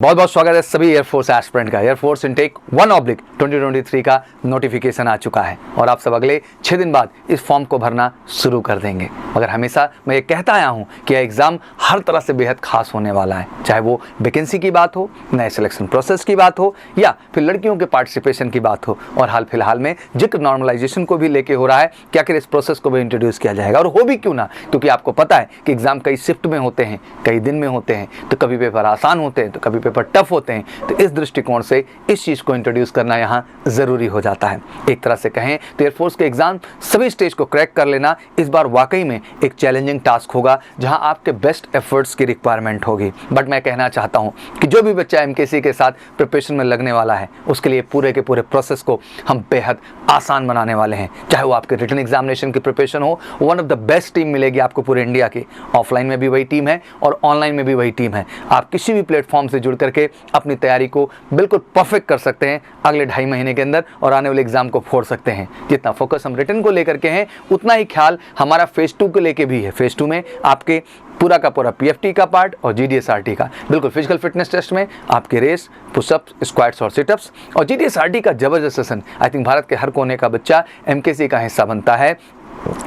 बहुत बहुत स्वागत है सभी एयरफोर्स एस्पिरेंट का। एयरफोर्स इनटेक 1/2023 का नोटिफिकेशन आ चुका है और आप सब अगले 6 दिन बाद इस फॉर्म को भरना शुरू कर देंगे। मगर हमेशा मैं ये कहता आया हूँ कि यह एग्ज़ाम हर तरह से बेहद खास होने वाला है, चाहे वो वैकेंसी की बात हो, नए सिलेक्शन प्रोसेस की बात हो या फिर लड़कियों के पार्टिसिपेशन की बात हो। और हाल फिलहाल में जिक्र नॉर्मलाइजेशन को भी लेके हो रहा है कि आखिर इस प्रोसेस को भी इंट्रोड्यूस किया जाएगा। और हो भी क्यों ना, क्योंकि आपको पता है कि एग्ज़ाम कई शिफ्ट में होते हैं, कई दिन में होते हैं, तो कभी पेपर आसान होते हैं तो कभी पेपर टफ होते हैं। तो इस दृष्टिकोण से इस चीज़ को इंट्रोड्यूस करना यहाँ ज़रूरी हो जाता है। एक तरह से कहें तो एयरफोर्स के एग्ज़ाम सभी स्टेज को क्रैक कर लेना इस बार वाकई में एक चैलेंजिंग टास्क होगा, जहाँ आपके बेस्ट एफर्ट्स की रिक्वायरमेंट होगी। बट मैं कहना चाहता हूँ कि जो भी बच्चा एमकेसी के साथ प्रिपरेशन में लगने वाला है, उसके लिए पूरे के पूरे प्रोसेस को हम बेहद आसान बनाने वाले हैं। चाहे वो आपके रिटन एग्जामिनेशन की प्रिपरेशन हो, one of the best team मिलेगी आपको पूरे इंडिया की। ऑफलाइन में भी वही टीम है और ऑनलाइन में भी वही टीम है। आप किसी भी प्लेटफॉर्म से जुड़ करके अपनी तैयारी को बिल्कुल परफेक्ट कर सकते हैं अगले 2.5 महीने के अंदर और आने वाले एग्जाम को फोड़ सकते हैं। जितना फोकस हम रिटन को लेकर के हैं, उतना ही ख्याल हमारा फेज 2 को लेके भी है। फेज 2 में आपके पूरा का पूरा पीएफटी का पार्ट और जीडीएसआरटी का बिल्कुल फिजिकल फिटनेस टेस्ट में आपके रेस, पुशअप्स, स्क्वाट्स और सिटअप्स और जीडीएसआरटी का जबरदस्त सेशन। आई थिंक भारत के हर कोने का बच्चा एमकेसी का हिस्सा बनता है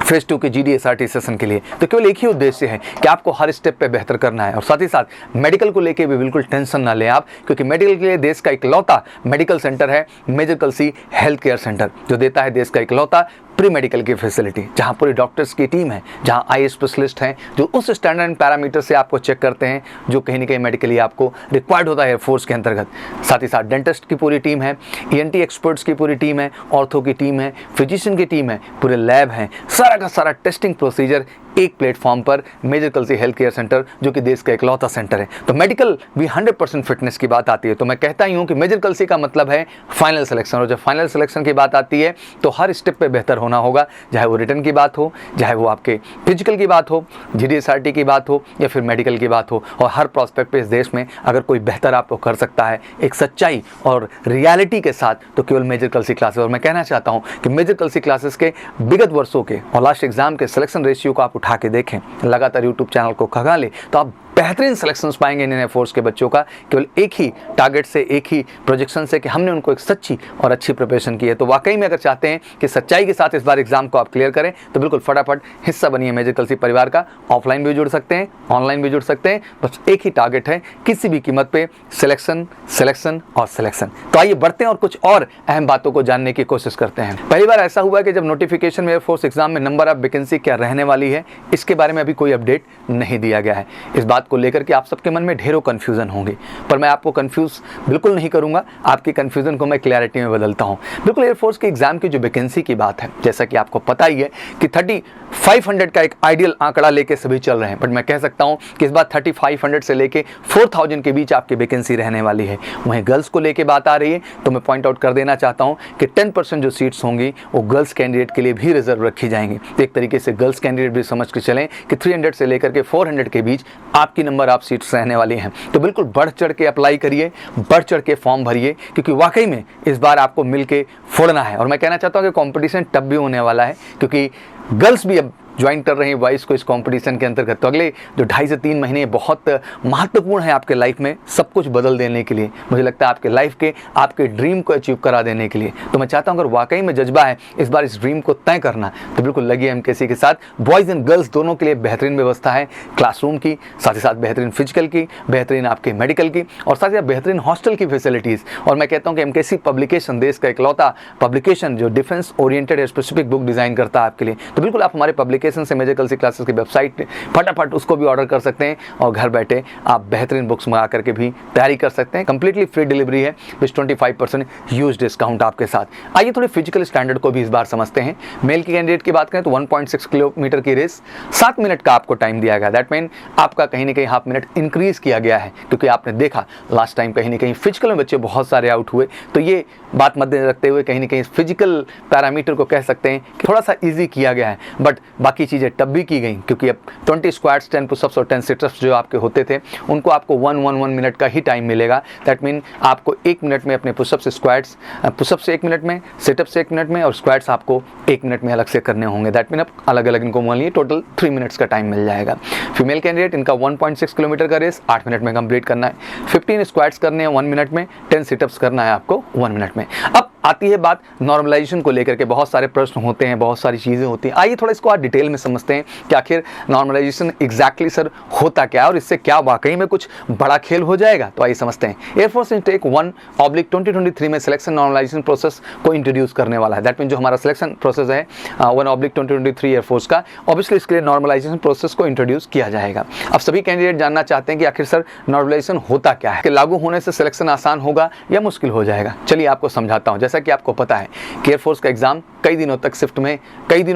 फेज 2 के जीडीएसआरटी सेशन के लिए। तो केवल एक ही उद्देश्य है कि आपको हर स्टेप पे बेहतर करना है। और साथ ही साथ मेडिकल को लेके भी बिल्कुल टेंशन ना लें आप, क्योंकि मेडिकल के लिए देश का इकलौता मेडिकल सेंटर है मेजर कलसी हेल्थ केयर सेंटर, जो देता है देश का इकलौता प्री मेडिकल की फैसिलिटी, जहां पूरी डॉक्टर्स की टीम है, जहां आई स्पेशलिस्ट हैं जो उस स्टैंडर्ड एंड पैरामीटर से आपको चेक करते हैं जो कहीं ना कहीं मेडिकली आपको रिक्वायर्ड होता है एयरफोर्स के अंतर्गत। साथ ही साथ डेंटिस्ट की पूरी टीम है, ईएनटी एक्सपर्ट्स की पूरी टीम है, ऑर्थो की टीम है, फिजिशियन की टीम है, पूरे लैब हैं, सारा का सारा टेस्टिंग प्रोसीजर एक प्लेटफॉर्म पर मेजर कलसी हेल्थ केयर सेंटर, जो कि देश का इकलौता सेंटर है। तो मेडिकल भी 100% फिटनेस की बात आती है तो मैं कहता ही हूँ कि मेजर कलसी का मतलब है फाइनल सिलेक्शन। और जब फाइनल सिलेक्शन की बात आती है तो हर स्टेप पे बेहतर होना होगा, चाहे वो रिटन की बात हो, चाहे वो आपके फिजिकल की बात हो, जीडीएसआरटी की बात हो या फिर मेडिकल की बात हो। और हर प्रोस्पेक्ट पे इस देश में अगर कोई बेहतर आपको कर सकता है एक सच्चाई और रियलिटी के साथ, तो केवल मेजर कलसी क्लासेस। और मैं कहना चाहता हूँ कि मेजर कलसी क्लासेस के विगत वर्षों के और लास्ट एग्जाम के सिलेक्शन रेशियो को आप उठा के देखें, लगातार यूट्यूब चैनल को खंगा ले, तो आप बेहतरीन सिलेक्शंस पाएंगे इंडियन एयरफोर्स के बच्चों का, केवल एक ही टारगेट से, एक ही प्रोजेक्शन से कि हमने उनको एक सच्ची और अच्छी प्रिपरेशन की है। तो वाकई में अगर चाहते हैं कि सच्चाई के साथ इस बार एग्जाम को आप क्लियर करें, तो बिल्कुल फटाफट हिस्सा बनिए मेजर कलसी परिवार का। ऑफलाइन भी जुड़ सकते हैं, ऑनलाइन भी जुड़ सकते हैं, बस एक ही टारगेट है, किसी भी कीमत पे सिलेक्शन, सिलेक्शन और सिलेक्शन। तो आइए बढ़ते हैं और कुछ और अहम बातों को जानने की कोशिश करते हैं। पहली बार ऐसा हुआ कि जब नोटिफिकेशन में एयरफोर्स एग्जाम में नंबर ऑफ वैकेंसी क्या रहने वाली है, इसके बारे में अभी कोई अपडेट नहीं दिया गया है। इस बात को लेकर के आप सबके मन में ढेरों कन्फ्यूजन होंगे, पर मैं आपको कंफ्यूज बिल्कुल नहीं करूंगा, आपकी कन्फ्यूजन को मैं क्लैरिटी में बदलता हूं। बिल्कुल एयरफोर्स के एग्जाम की जो वैकेंसी की बात है, जैसा कि आपको पता ही है कि 3500 का एक आइडियल आंकड़ा लेके सभी चल रहे हैं, बट मैं कह सकता हूं कि इस बार 3500 से लेके 4000 के बीच आपकी वैकेंसी रहने वाली है। वहीं गर्ल्स को लेके बात आ रही है तो मैं पॉइंट आउट कर देना चाहता हूं कि 10% जो सीट्स होंगी वो गर्ल्स कैंडिडेट के लिए भी रिजर्व रखी जाएंगी। तो एक तरीके से गर्ल्स कैंडिडेट भी समझ के चलें कि 300 से लेकर के 400 के बीच आपकी नंबर आप सीट्स रहने वाली हैं। तो बिल्कुल बढ़ चढ़ के अप्लाई करिए, बढ़ चढ़ के फॉर्म भरिए, क्योंकि वाकई में इस बार आपको मिलके फोड़ना है। और मैं कहना चाहता हूं कि कंपटीशन टफ भी होने वाला है, क्योंकि गर्ल्स भी अब ज्वाइन कर रहे हैं बॉयज़ को इस कंपटीशन के अंतर्गत। तो अगले जो 2.5 से 3 महीने बहुत महत्वपूर्ण है आपके लाइफ में, सब कुछ बदल देने के लिए, मुझे लगता है आपके लाइफ के, आपके ड्रीम को अचीव करा देने के लिए। तो मैं चाहता हूं अगर वाकई में जज्बा है इस बार इस ड्रीम को तय करना, तो बिल्कुल लगी एमकेसी के साथ। बॉयज़ एंड गर्ल्स दोनों के लिए बेहतरीन व्यवस्था है, क्लासरूम की, साथ ही साथ बेहतरीन फिजिकल की, बेहतरीन आपके मेडिकल की और साथ ही साथ बेहतरीन हॉस्टल की फैसिलिटीज़। और मैं कहता हूँ कि एमकेसी पब्लिकेशन देश का इकलौता पब्लिकेशन जो defence oriented specific book design करता है आपके लिए। तो बिल्कुल आप हमारे पब्लिकेशन से मेजर कलसी क्लासेस की वेबसाइट फटाफट उसको भी ऑर्डर कर सकते हैं और घर बैठे आप बेहतरीन बुक्स मंगा करके भी तैयारी कर सकते हैं। कंप्लीटली फ्री डिलीवरी है विथ 25% ह्यूज डिस्काउंट आपके साथ। आइए थोड़े फिजिकल स्टैंडर्ड को भी इस बार समझते हैं। मेल की कैंडिडेट की बात करें तो 1.6 किलोमीटर की रेस 7 मिनट का आपको टाइम दिया गया। दैट मीन आपका कहीं ना कहीं हाफ मिनट इंक्रीज किया गया है, क्योंकि आपने देखा लास्ट टाइम कहीं ना कहीं फिजिकल में बच्चे बहुत सारे आउट हुए। तो ये बात मद्देनजर रखते हुए कहीं ना कहीं फिजिकल पैरामीटर को कह सकते हैं कि थोड़ा सा ईजी किया गया है। बट बाकी चीज़ें तब भी की गई, क्योंकि अब 20 स्क्वाट्स, 10 पुशअप्स और 10 सिटअप्स जो आपके होते थे उनको आपको 1 मिनट का ही टाइम मिलेगा। दैट मीन आपको 1 मिनट में अपने पुशअप्स स्क्वाट्स, पुशअप्स 1 मिनट में, सिटअप्स 1 मिनट में और स्क्वाट्स आपको 1 मिनट में अलग से करने होंगे। दैट मीन आप अलग अलग इनको मान लिए टोटल 3 मिनट्स का टाइम मिल जाएगा। फीमेल कैंडिडेट, इनका 1.6 किलोमीटर का रेस 8 मिनट में कंप्लीट करना है, 15 स्क्वाट्स करने हैं 1 मिनट में, 10 सिटअप्स करना है आपको 1 मिनट में। अब आती है बात नॉर्मलाइजेशन को लेकर के, बहुत सारे प्रश्न होते हैं, बहुत सारी चीज़ें होती हैं। आइए थोड़ा इसको आज डिटेल में समझते हैं कि आखिर नॉर्मलाइजेशन एग्जैक्टली सर होता क्या है और इससे क्या वाकई में कुछ बड़ा खेल हो जाएगा। तो आइए समझते हैं। एयरफोर्स इनटेक 1/2023 में सिलेक्शन नॉर्मलाइजेशन प्रोसेस को इंट्रोड्यूस करने वाला है। दैट मीन जो हमारा सिलेक्शन प्रोसेस है 1/2023 एयरफोर्स का, ऑब्वियसली इसके लिए नॉर्मलाइजेशन प्रोसेस को इंट्रोड्यूस किया जाएगा। अब सभी कैंडिडेट जानना चाहते हैं कि आखिर सर नॉर्मलाइजेशन होता क्या है, कि लागू होने से सिलेक्शन आसान होगा या मुश्किल हो जाएगा। चलिए आपको समझाता हूँ। जैसा कि आपको पता है कि एयरफोर्स का एग्जाम कई दिनों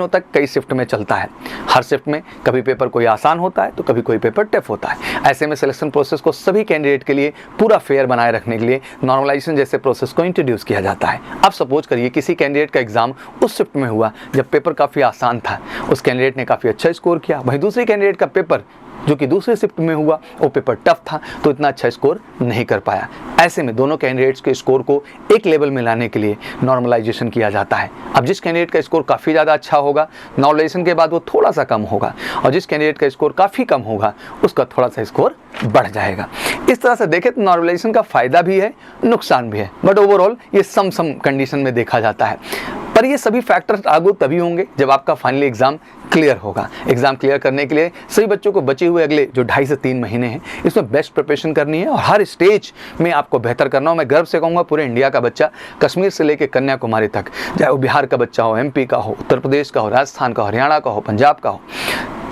तक कई शिफ्ट में चलता है। हर शिफ्ट में कभी पेपर कोई आसान होता है तो कभी कोई पेपर टफ होता है। ऐसे में सिलेक्शन प्रोसेस को सभी कैंडिडेट के लिए पूरा फेयर बनाए रखने के लिए नॉर्मलाइजेशन जैसे प्रोसेस को इंट्रोड्यूस किया जाता है। अब सपोज करिए किसी कैंडिडेट का एग्जाम उस शिफ्ट में हुआ जब पेपर काफ़ी आसान था, उस कैंडिडेट ने काफ़ी अच्छा स्कोर किया। वहीं दूसरे कैंडिडेट का पेपर जो कि दूसरे शिफ्ट में हुआ वो पेपर टफ था तो इतना अच्छा स्कोर नहीं कर पाया। ऐसे में दोनों कैंडिडेट्स के स्कोर को एक लेवल में लाने के लिए नॉर्मलाइजेशन किया जाता है। अब जिस कैंडिडेट का स्कोर काफ़ी ज़्यादा अच्छा होगा, नॉर्मलाइजेशन के बाद वो थोड़ा सा कम होगा, और जिस कैंडिडेट का स्कोर काफ़ी कम होगा उसका थोड़ा सा स्कोर बढ़ जाएगा। इस तरह से देखें तो नॉर्मलाइजेशन का फ़ायदा भी है, नुकसान भी है, बट ओवरऑल ये सम कंडीशन में देखा जाता है। पर ये सभी फैक्टर्स लागू तभी होंगे जब आपका फाइनली एग्जाम क्लियर होगा। एग्जाम क्लियर करने के लिए सभी बच्चों को बचे हुए अगले जो 2.5 से 3 महीने हैं इसमें बेस्ट प्रिपरेशन करनी है और हर स्टेज में आपको बेहतर करना हो। मैं गर्व से कहूँगा पूरे इंडिया का बच्चा, कश्मीर से लेकर कन्याकुमारी तक, चाहे वो बिहार का बच्चा हो, MP का हो, उत्तर प्रदेश का हो, राजस्थान का हो, हरियाणा का हो, पंजाब का हो,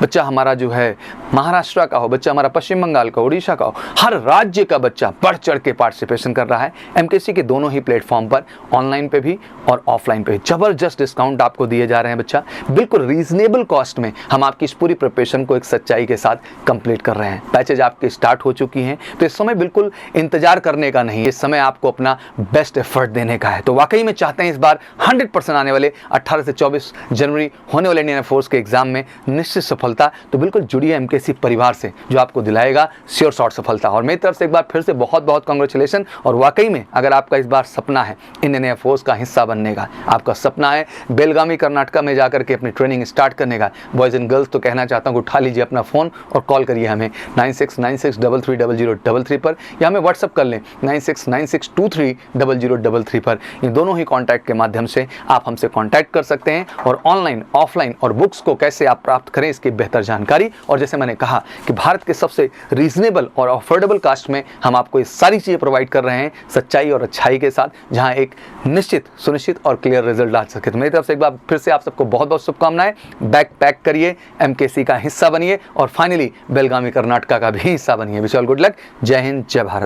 बच्चा हमारा जो है महाराष्ट्र का हो, बच्चा हमारा पश्चिम बंगाल का, उड़ीसा का हो, हर राज्य का बच्चा बढ़ चढ़ के पार्टिसिपेशन कर रहा है। MKC के दोनों ही प्लेटफॉर्म पर, ऑनलाइन पे भी और ऑफलाइन पे भी जबरदस्त डिस्काउंट आपको दिए जा रहे हैं। बच्चा बिल्कुल रीजनेबल कॉस्ट में हम आपकी इस पूरी प्रिपरेशन को एक सच्चाई के साथ कंप्लीट कर रहे हैं। बैचेज आपकी स्टार्ट हो चुकी हैं, तो इस समय बिल्कुल इंतजार करने का नहीं, इस समय आपको अपना बेस्ट एफर्ट देने का है। तो वाकई में चाहते हैं इस बार 100% आने वाले 18 से 24 जनवरी होने वाले इंडियन एयरफोर्स के एग्जाम में निश्चित सफलता, तो बिल्कुल जुड़िए MKC परिवार से जो आपको दिलाएगा श्योर शॉर्ट सफलता। और मेरी तरफ से एक बार फिर से बहुत बहुत कांग्रेचुलेशन। और वाकई में अगर आपका इस बार सपना है इंडियन एयरफोर्स का हिस्सा बनने का, आपका सपना है बेलगामी कर्नाटका में जाकर के अपनी ट्रेनिंग स्टार्ट करने का, बॉयज़ एंड गर्ल्स तो कहना चाहता हूँ उठा लीजिए अपना फ़ोन और कॉल करिए हमें 9696330033 पर, या हमें व्हाट्सअप कर लें 9696230033 पर। ये दोनों ही कॉन्टैक्ट के माध्यम से आप हमसे कॉन्टैक्ट कर सकते हैं और ऑनलाइन, ऑफलाइन और बुक्स को कैसे आप प्राप्त करें इसकी बेहतर जानकारी। और जैसे मैंने कहा कि भारत के सबसे रीजनेबल और अफोर्डेबल कास्ट में हम आपको ये सारी चीज़ें प्रोवाइड कर रहे हैं सच्चाई और अच्छाई के साथ, जहां एक निश्चित, सुनिश्चित और क्लियर रिजल्ट आ सके। तो मेरी तरफ से एक बार फिर से आप सबको बहुत बहुत शुभकामनाएं। बैग पैक करिए, MKC का हिस्सा बनिए और फाइनली बेलगामी कर्नाटका का भी हिस्सा बनिए। Wish all good luck. जय हिंद, जय भारत।